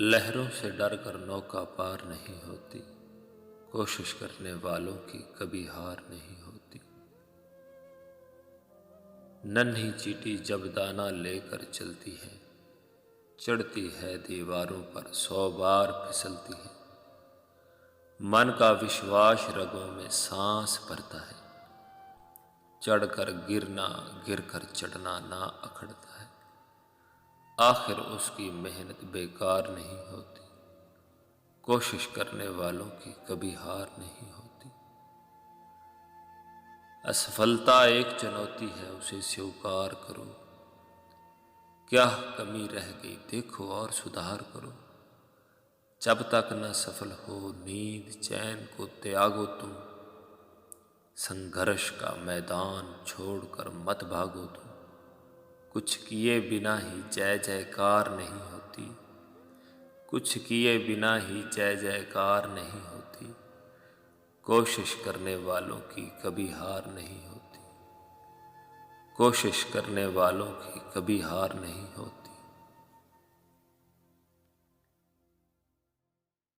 लहरों से डर कर नौका पार नहीं होती, कोशिश करने वालों की कभी हार नहीं होती। नन्ही चींटी जब दाना लेकर चलती है, चढ़ती है दीवारों पर 100 बार फिसलती है। मन का विश्वास रगों में सांस भरता है, चढ़कर गिरना गिरकर चढ़ना ना अखड़ता है। आखिर उसकी मेहनत बेकार नहीं होती, कोशिश करने वालों की कभी हार नहीं होती। असफलता एक चुनौती है, उसे स्वीकार करो। क्या कमी रह गई देखो और सुधार करो। जब तक न सफल हो नींद चैन को त्यागो तुम, संघर्ष का मैदान छोड़कर मत भागो तुम। कुछ किए बिना ही जय जयकार नहीं होती, कुछ किए बिना ही जय जयकार नहीं होती। कोशिश करने वालों की कभी हार नहीं होती, कोशिश करने वालों की कभी हार नहीं होती।